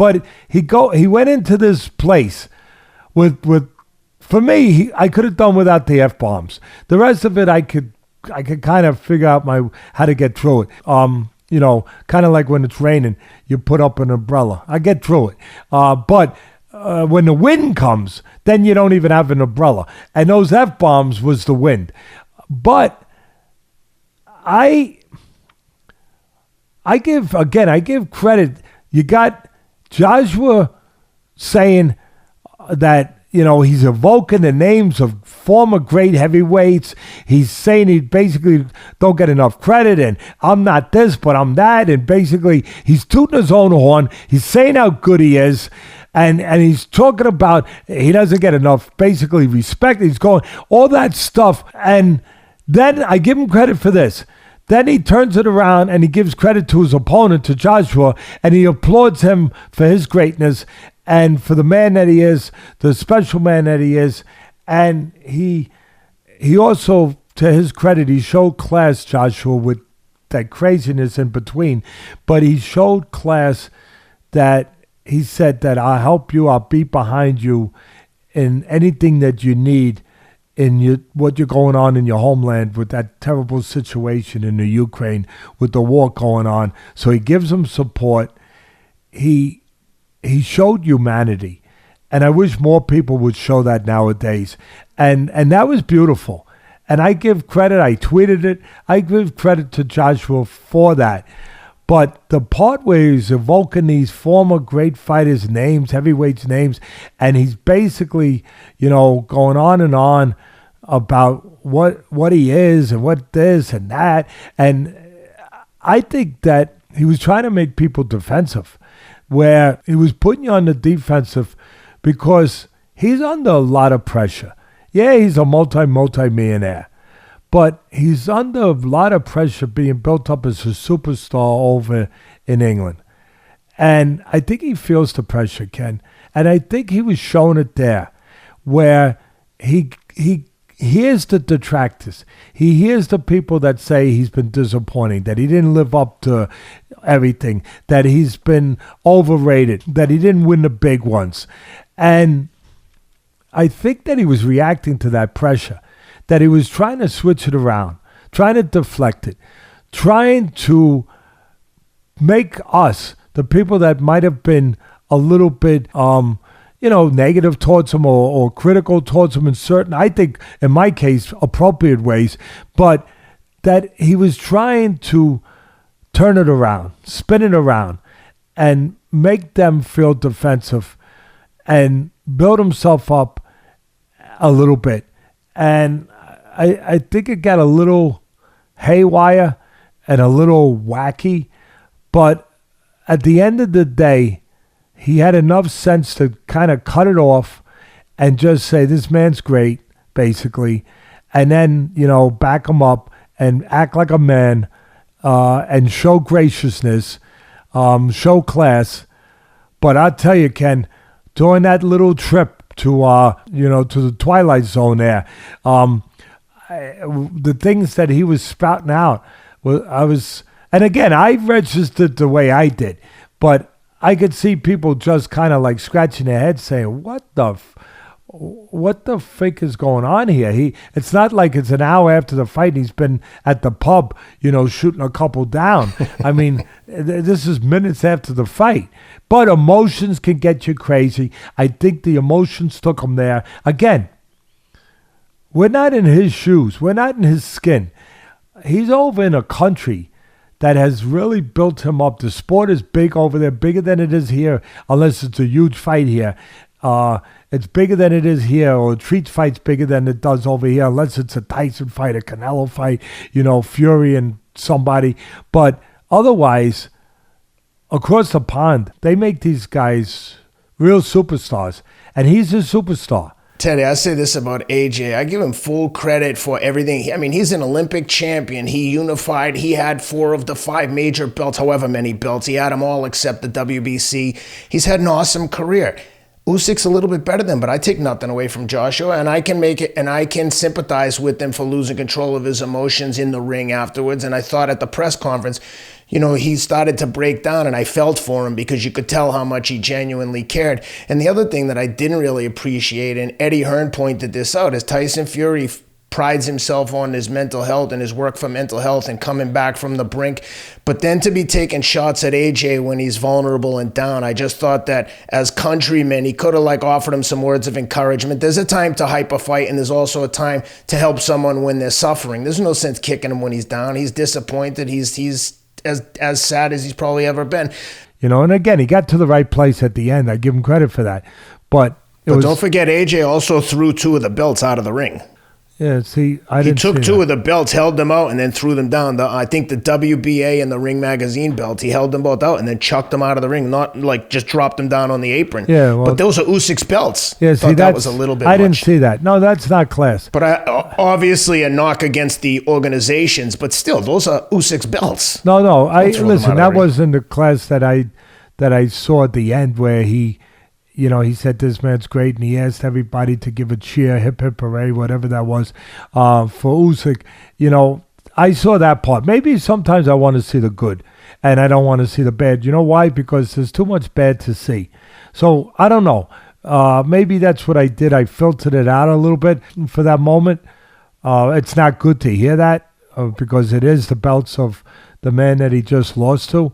But he went into this place with for me, I could have done without the F-bombs. The rest of it, I could kind of figure out how to get through it. Kind of like when it's raining, you put up an umbrella. I get through it. But when the wind comes, then you don't even have an umbrella. And those F-bombs was the wind. But I give credit. You got Joshua saying that, he's evoking the names of former great heavyweights. He's saying he basically don't get enough credit, and I'm not this, but I'm that. And basically, he's tooting his own horn. He's saying how good he is. And he's talking about he doesn't get enough, basically, respect. He's going, all that stuff. And then I give him credit for this. Then he turns it around and he gives credit to his opponent, to Joshua, and he applauds him for his greatness and for the man that he is, the special man that he is. And he also, to his credit, he showed class, Joshua, with that craziness in between. But he showed class that he said that I'll help you, I'll be behind you in anything that you need in what you're going on in your homeland with that terrible situation in the Ukraine with the war going on. So he gives him support. He showed humanity. And I wish more people would show that nowadays. And that was beautiful. And I give credit, I tweeted it, I give credit to Joshua for that. But the part where he's evoking these former great fighters' names, heavyweights' names, and he's basically, going on and on about what he is and what this and that. And I think that he was trying to make people defensive, where he was putting you on the defensive because he's under a lot of pressure. Yeah, he's a multi-millionaire. But he's under a lot of pressure being built up as a superstar over in England. And I think he feels the pressure, Ken. And I think he was showing it there, where he hears the detractors. He hears the people that say he's been disappointing, that he didn't live up to everything, that he's been overrated, that he didn't win the big ones. And I think that he was reacting to that pressure, that he was trying to switch it around, trying to deflect it, trying to make us, the people that might have been a little bit, negative towards him or critical towards him in certain, I think, in my case, appropriate ways, but that he was trying to turn it around, spin it around, and make them feel defensive and build himself up a little bit. And I think it got a little haywire and a little wacky, but at the end of the day, he had enough sense to kind of cut it off and just say, this man's great, basically, and then, back him up and act like a man and show graciousness, show class. But I'll tell you, Ken, during that little trip to the Twilight Zone there, the things that he was spouting out, and again, I registered the way I did, but I could see people just kind of like scratching their heads saying, what the frick is going on here? It's not like it's an hour after the fight. He's been at the pub, shooting a couple down. I mean, this is minutes after the fight. But emotions can get you crazy. I think the emotions took him there. Again, we're not in his shoes. We're not in his skin. He's over in a country that has really built him up. The sport is big over there, bigger than it is here, unless it's a huge fight here. It's bigger than it is here, or a street fight's bigger than it does over here, unless it's a Tyson fight, a Canelo fight, Fury and somebody. But otherwise, across the pond, they make these guys real superstars. And he's a superstar. Teddy, I say this about AJ. I give him full credit for everything. I mean, he's an Olympic champion. He unified. He had 4 of the 5 major belts, however many belts. He had them all except the WBC. He's had an awesome career. Usyk's a little bit better than, but I take nothing away from Joshua, and I can make it, and I can sympathize with him for losing control of his emotions in the ring afterwards. And I thought at the press conference, he started to break down, and I felt for him because you could tell how much he genuinely cared. And the other thing that I didn't really appreciate, and Eddie Hearn pointed this out, is Tyson Fury prides himself on his mental health and his work for mental health and coming back from the brink. But then to be taking shots at AJ when he's vulnerable and down, I just thought that as countrymen, he could have offered him some words of encouragement. There's a time to hype a fight, and there's also a time to help someone when they're suffering. There's no sense kicking him when he's down. He's disappointed. He's as sad as he's probably ever been. And again, he got to the right place at the end. I give him credit for that. But don't forget, AJ also threw 2 of the belts out of the ring. Yeah, see, he took 2 of the belts, held them out, and then threw them down. I think the WBA and the Ring Magazine belt, he held them both out and then chucked them out of the ring, not just dropped them down on the apron. Yeah, but those are Usyk's belts. Yeah, see, that was a little bit I didn't see that. No, that's not class. But obviously a knock against the organizations, but still, those are Usyk's belts. No, listen, that wasn't the class that I saw at the end where he said this man's great, and he asked everybody to give a cheer, hip hip hooray, whatever that was, for Usyk. I saw that part. Maybe sometimes I want to see the good, and I don't want to see the bad. You know why? Because there's too much bad to see. So I don't know. Maybe that's what I did. I filtered it out a little bit for that moment. It's not good to hear that because it is the belts of the man that he just lost to.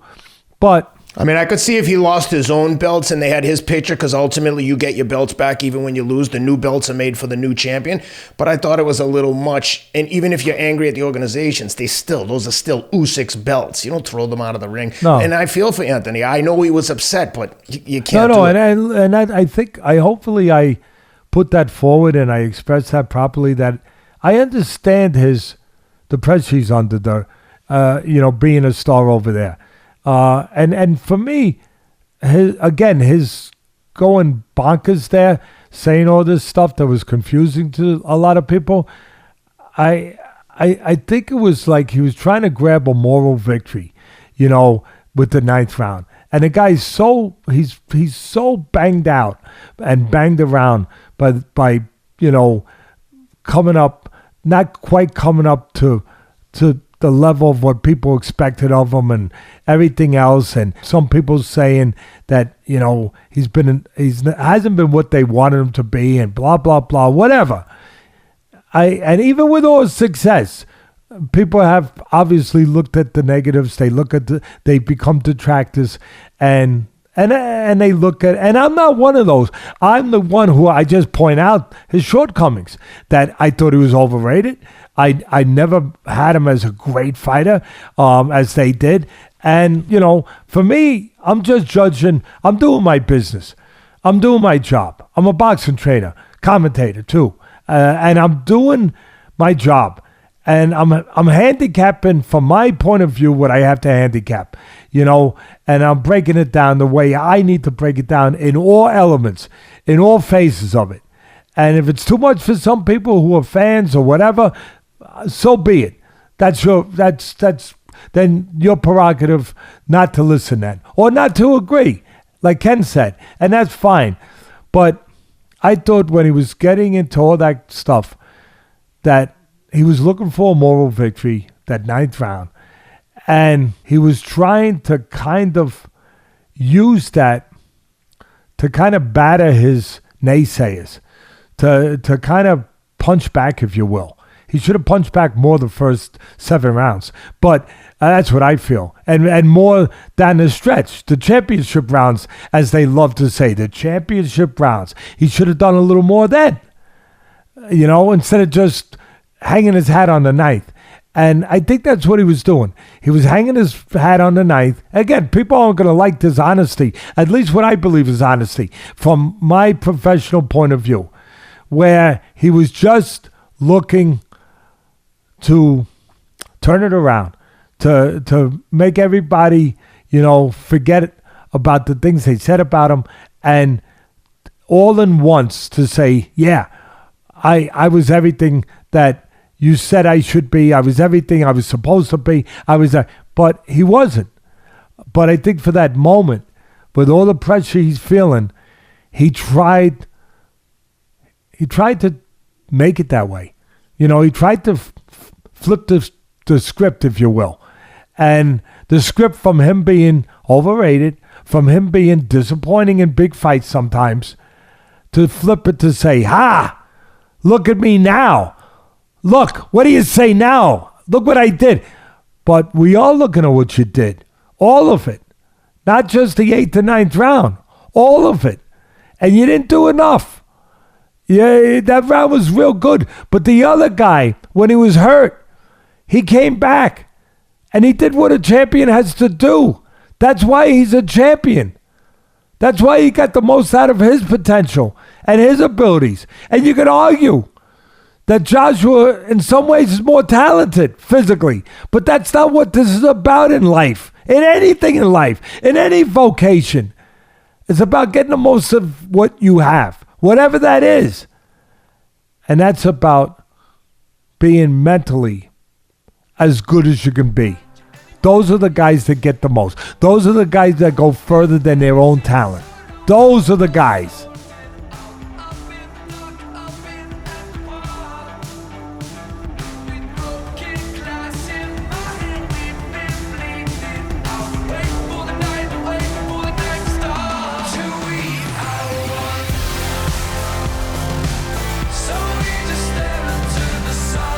But I could see if he lost his own belts and they had his picture, because ultimately you get your belts back even when you lose. The new belts are made for the new champion. But I thought it was a little much. And even if you're angry at the organizations, those are still Usyk's belts. You don't throw them out of the ring. No. And I feel for Anthony. I know he was upset, but you can't do it. And I think hopefully I put that forward and I expressed that properly, that I understand the pressure he's under, being a star over there. And for me, his going bonkers there, saying all this stuff that was confusing to a lot of people, I think it was like he was trying to grab a moral victory, with the 9th round. And the guy's he's so banged out and banged around by not quite coming up to the level of what people expected of him and everything else. And some people saying that, he hasn't been what they wanted him to be and blah, blah, blah, whatever. And even with all his success, people have obviously looked at the negatives. They become detractors and they look at, and I'm not one of those. I'm the one who I just point out his shortcomings, that I thought he was overrated. I never had him as a great fighter, as they did. And, for me, I'm just judging. I'm doing my business. I'm doing my job. I'm a boxing trainer, commentator too. And I'm doing my job. And I'm handicapping from my point of view what I have to handicap, and I'm breaking it down the way I need to break it down in all elements, in all phases of it. And if it's too much for some people who are fans or whatever, so be it. That's then your prerogative not to listen then, or not to agree, like Ken said, and that's fine. But I thought when he was getting into all that stuff that he was looking for a moral victory, that 9th round, and he was trying to kind of use that to kind of batter his naysayers, to kind of punch back, if you will. He should have punched back more the first 7 rounds, but that's what I feel. And more down the stretch, the championship rounds, as they love to say, the championship rounds. He should have done a little more then, instead of just hanging his hat on the 9th. And I think that's what he was doing. He was hanging his hat on the 9th. Again, people aren't going to like this honesty, at least what I believe is honesty, from my professional point of view, where he was just looking to turn it around, to make everybody, forget about the things they said about him, and all in once to say, yeah, I was everything that you said I should be. I was everything I was supposed to be. But he wasn't. But I think for that moment, with all the pressure he's feeling, he tried to make it that way. You know, he tried to flip the script, if you will. And the script from him being overrated, from him being disappointing in big fights sometimes, to flip it to say, ha, look at me now. Look, what do you say now? Look what I did. But we are looking at what you did. All of it. Not just the 8th and 9th round. All of it. And you didn't do enough. Yeah, that round was real good. But the other guy, when he was hurt, he came back. And he did what a champion has to do. That's why he's a champion. That's why he got the most out of his potential and his abilities. And you could argue that Joshua, in some ways, is more talented physically. But that's not what this is about in life. In anything in life. In any vocation. It's about getting the most of what you have. Whatever that is. And that's about being mentally as good as you can be. Those are the guys that get the most. Those are the guys that go further than their own talent. Those are the guys.